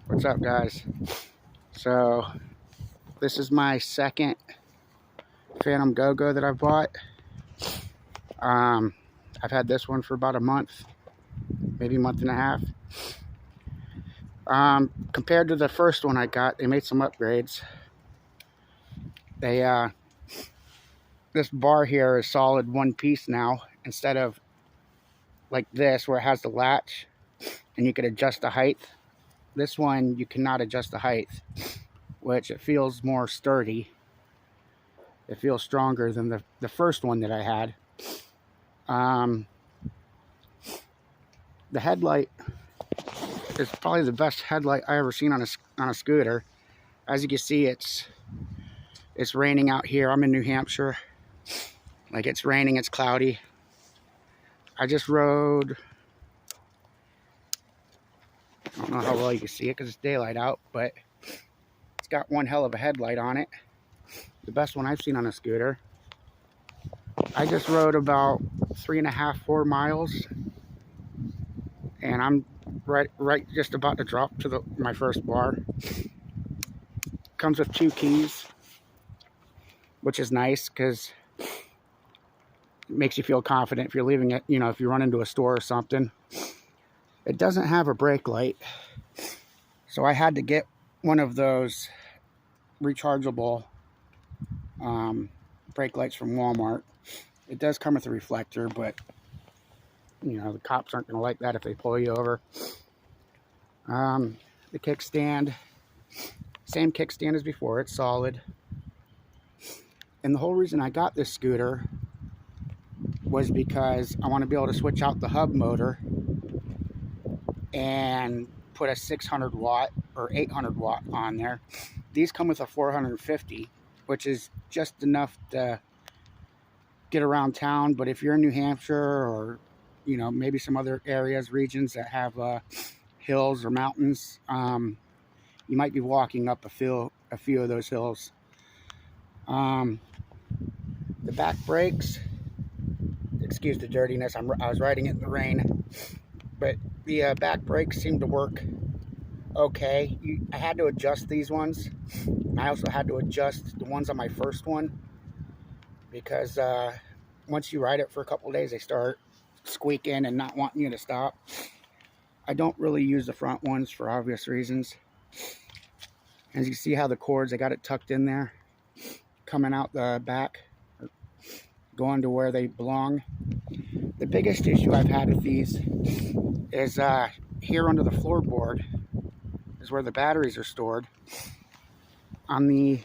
What's up, guys? So this is my second Phantom Go-Go that I've bought. I've had this one for about a month, maybe a month and a half. Compared to the first one I got, they made some upgrades. This bar here is solid one piece now, instead of like this where it has the latch and you could adjust the height. This one you cannot adjust the height, which it feels more sturdy. It feels stronger than the first one that I had. The headlight is probably the best headlight I ever seen on a scooter. As you can see, it's raining out here. I'm in New Hampshire. Like, it's raining, it's cloudy. I just rode, I don't know how well you can see it because it's daylight out, but it's got one hell of a headlight on it. The best one I've seen on a scooter. I just rode about 3.5, 4 miles, and I'm right just about to drop to my first bar. Comes with 2 keys, which is nice because it makes you feel confident if you're leaving it, if you run into a store or something. It doesn't have a brake light, so I had to get one of those rechargeable brake lights from Walmart. It does come with a reflector, but the cops aren't going to like that if they pull you over. The kickstand, same kickstand as before, it's solid. And the whole reason I got this scooter was because I want to be able to switch out the hub motor and put a 600 watt or 800 watt on there. These come with a 450, which is just enough to get around town. But if you're in New Hampshire or maybe some other areas, regions that have hills or mountains, you might be walking up a few of those hills. The back brakes, excuse the dirtiness, I was riding it in the rain, but the back brakes seem to work okay. I had to adjust these ones. I also had to adjust the ones on my first one because once you ride it for a couple of days, they start squeaking and not wanting you to stop. I don't really use the front ones for obvious reasons. As you see how the cords, I got it tucked in there, coming out the back, going to where they belong. The biggest issue I've had with these is here under the floorboard is where the batteries are stored. On the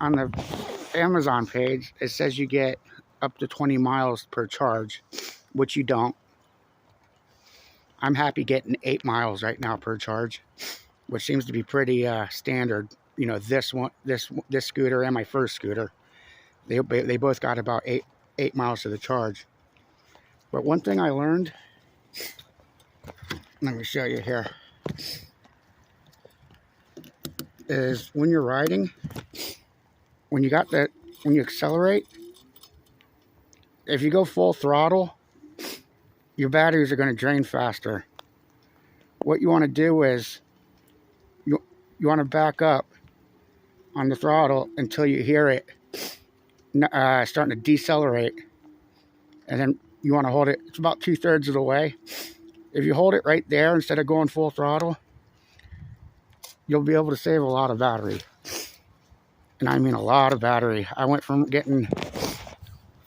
Amazon page, it says you get up to 20 miles per charge, which you don't. I'm happy getting 8 miles right now per charge, which seems to be pretty standard. This scooter and my first scooter, they both got about 8 miles to the charge. But one thing I learned, let me show you here, is when you're riding, when you accelerate, if you go full throttle, your batteries are going to drain faster. What you want to do is you want to back up on the throttle until you hear it starting to decelerate, and then you want to hold it. It's about 2/3 of the way. If you hold it right there instead of going full throttle, you'll be able to save a lot of battery. And I mean a lot of battery. I went from getting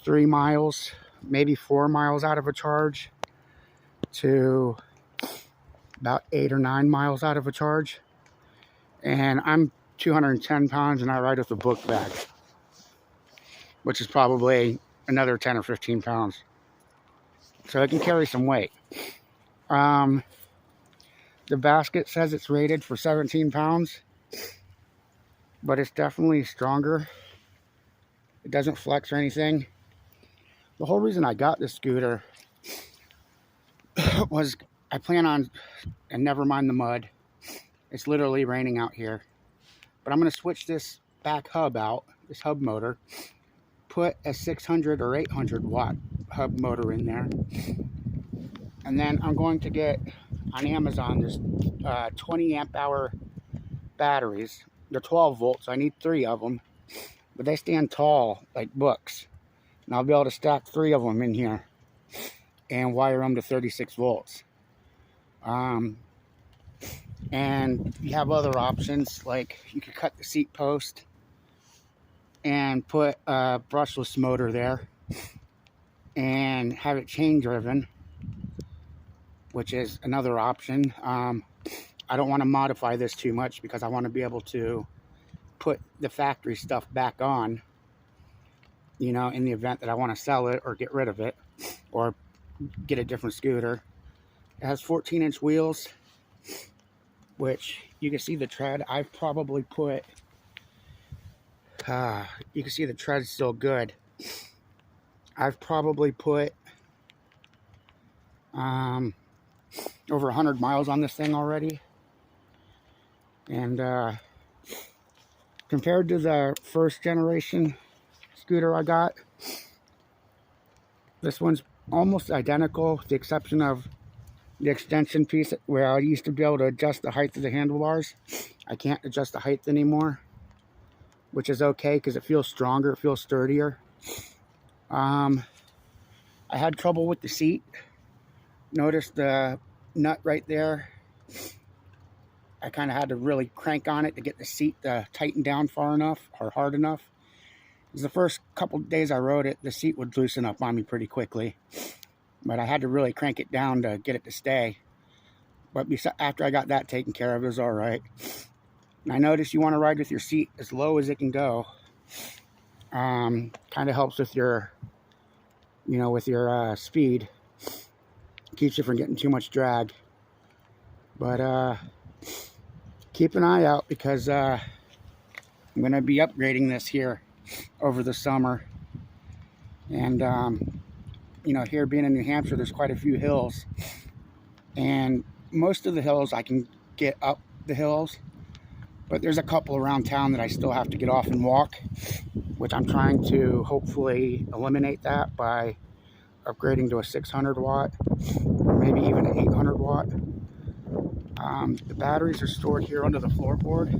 3 miles, maybe 4 miles out of a charge to about 8 or 9 miles out of a charge. And I'm 210 pounds and I ride with a book bag, which is probably another 10 or 15 pounds. So it can carry some weight. The basket says it's rated for 17 pounds, but it's definitely stronger. It doesn't flex or anything. The whole reason I got this scooter was I plan on, and never mind the mud, it's literally raining out here, but I'm going to switch this back hub out, this hub motor, put a 600 or 800 watt hub motor in there, and then I'm going to get on Amazon. There's 20 amp hour batteries. They're 12 volts, so I need 3 of them. But they stand tall like books. And I'll be able to stack 3 of them in here and wire them to 36 volts. And you have other options, like you could cut the seat post and put a brushless motor there and have it chain driven, which is another option. I don't want to modify this too much because I want to be able to put the factory stuff back on, you know, in the event that I want to sell it or get rid of it or get a different scooter. It has 14-inch wheels, which you can see the tread. I've probably put, you can see the tread's still good. I've probably put over 100 miles on this thing already. And compared to the first generation scooter I got, this one's almost identical, with the exception of the extension piece where I used to be able to adjust the height of the handlebars. I can't adjust the height anymore, which is okay because it feels stronger, it feels sturdier. I had trouble with the seat. Notice the nut right there. I kind of had to really crank on it to get the seat to tighten down far enough or hard enough. Because the first couple days I rode it, the seat would loosen up on me pretty quickly. But I had to really crank it down to get it to stay. But after I got that taken care of, it was all right. And I noticed you want to ride with your seat as low as it can go. Kind of helps with your, you know, with your speed. Keeps you from getting too much drag. But keep an eye out because I'm going to be upgrading this here over the summer. And you know, here being in New Hampshire, there's quite a few hills, and most of the hills I can get up the hills, but there's a couple around town that I still have to get off and walk, which I'm trying to hopefully eliminate that by upgrading to a 600 watt or maybe even an 800 watt. The batteries are stored here under the floorboard,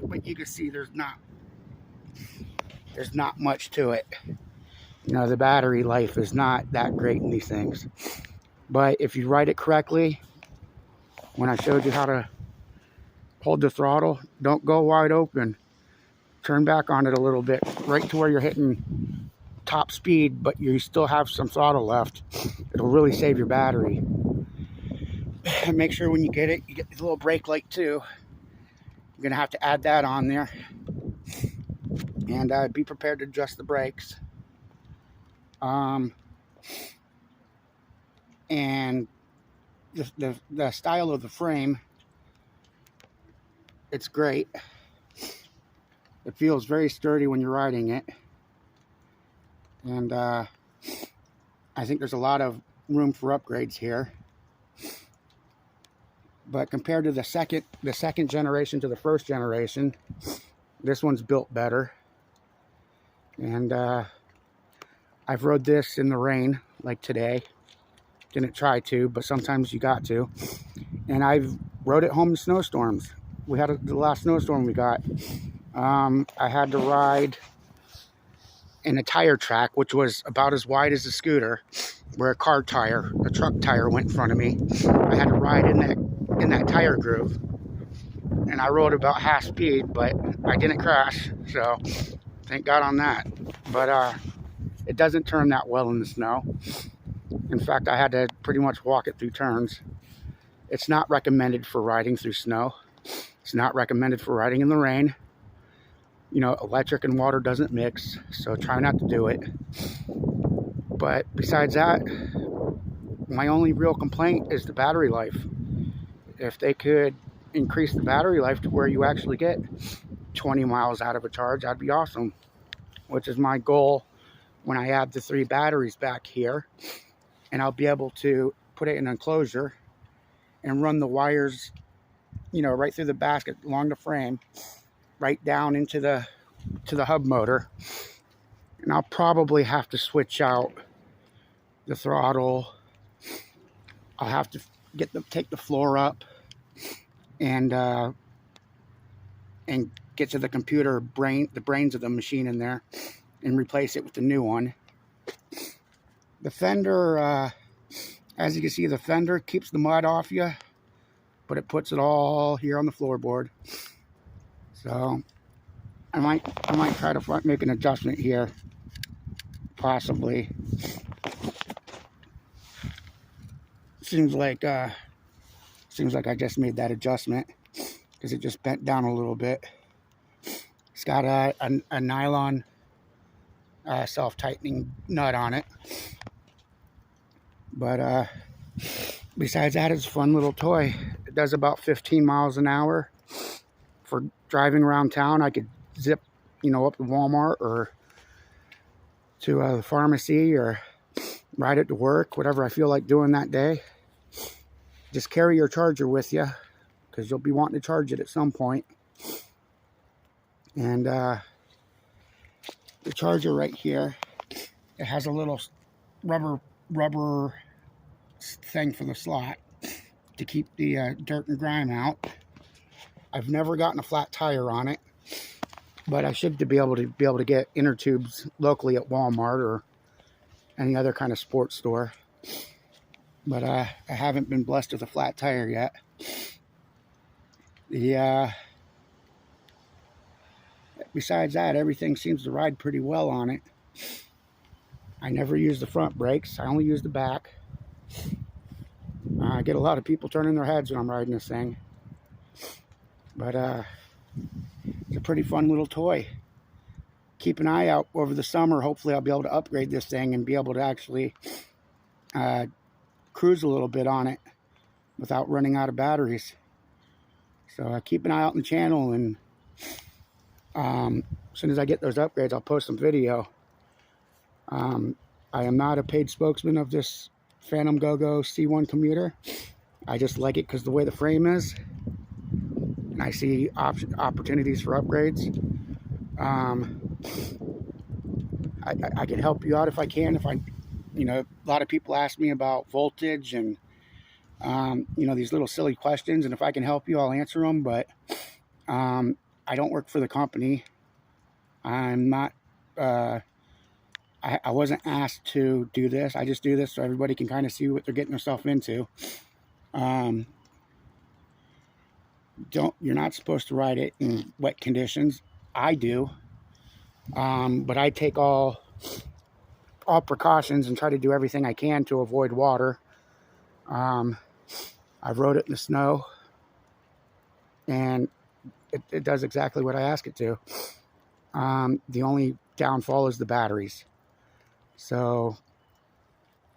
but you can see there's not much to it. You know, the battery life is not that great in these things. But if you ride it correctly, when I showed you how to hold the throttle, don't go wide open. Turn back on it a little bit, right to where you're hitting top speed, but you still have some throttle left. It'll really save your battery. And make sure when you get it, you get the little brake light too. You're going to have to add that on there. And be prepared to adjust the brakes. And the style of the frame, it's great. It feels very sturdy when you're riding it. And I think there's a lot of room for upgrades here. But compared to the second generation to the first generation, this one's built better. And I've rode this in the rain, like today. Didn't try to, but sometimes you got to. And I've rode it home in snowstorms. We had the last snowstorm we got. I had to ride in a tire track, which was about as wide as a scooter, where a truck tire went in front of me. I had to ride in that tire groove. And I rode about half speed, but I didn't crash, so thank God on that. But it doesn't turn that well in the snow. In fact, I had to pretty much walk it through turns. It's not recommended for riding through snow. It's not recommended for riding in the rain. You know, electric and water doesn't mix, so try not to do it. But besides that, my only real complaint is the battery life. If they could increase the battery life to where you actually get 20 miles out of a charge, that'd be awesome. Which is my goal when I add the 3 batteries back here. And I'll be able to put it in an enclosure and run the wires, you know, right through the basket along the frame, right down into the hub motor. And I'll probably have to switch out the throttle I'll have to take the floor up and get to the computer the brains of the machine in there and replace it with the new one. The fender, as you can see, the fender keeps the mud off you, but it puts it all here on the floorboard. So I might try to make an adjustment here, possibly. Seems like I just made that adjustment because it just bent down a little bit. It's got a nylon self-tightening nut on it, but besides that, it's a fun little toy. It does about 15 miles an hour. For driving around town, I could zip, up to Walmart or to the pharmacy, or ride it to work, whatever I feel like doing that day. Just carry your charger with you, because you'll be wanting to charge it at some point. And the charger right here, it has a little rubber thing for the slot to keep the dirt and grime out. I've never gotten a flat tire on it, but I should be able to get inner tubes locally at Walmart or any other kind of sports store. But I haven't been blessed with a flat tire yet. Besides that, everything seems to ride pretty well on it. I never use the front brakes. I only use the back. I get a lot of people turning their heads when I'm riding this thing. But it's a pretty fun little toy. Keep an eye out over the summer. Hopefully I'll be able to upgrade this thing and be able to actually cruise a little bit on it without running out of batteries. So keep an eye out on the channel, and as soon as I get those upgrades, I'll post some video. I am not a paid spokesman of this Phantom Gogo C1 commuter. I just like it because the way the frame is, and I see opportunities for upgrades. I can help you out if I can. A lot of people ask me about voltage and these little silly questions, and if I can help you, I'll answer them. But I don't work for the company. I'm not. I wasn't asked to do this. I just do this so everybody can kind of see what they're getting themselves into. You're not supposed to ride it in wet conditions. I do, but I take all precautions and try to do everything I can to avoid water. I've rode it in the snow, and it does exactly what I ask it to. The only downfall is the batteries. So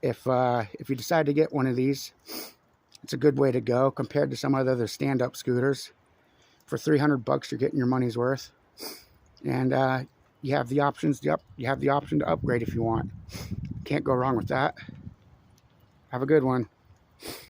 if you decide to get one of these, it's a good way to go compared to some other stand-up scooters. For $300, you're getting your money's worth, and you have the options. You have the option to upgrade if you want. Can't go wrong with that. Have a good one.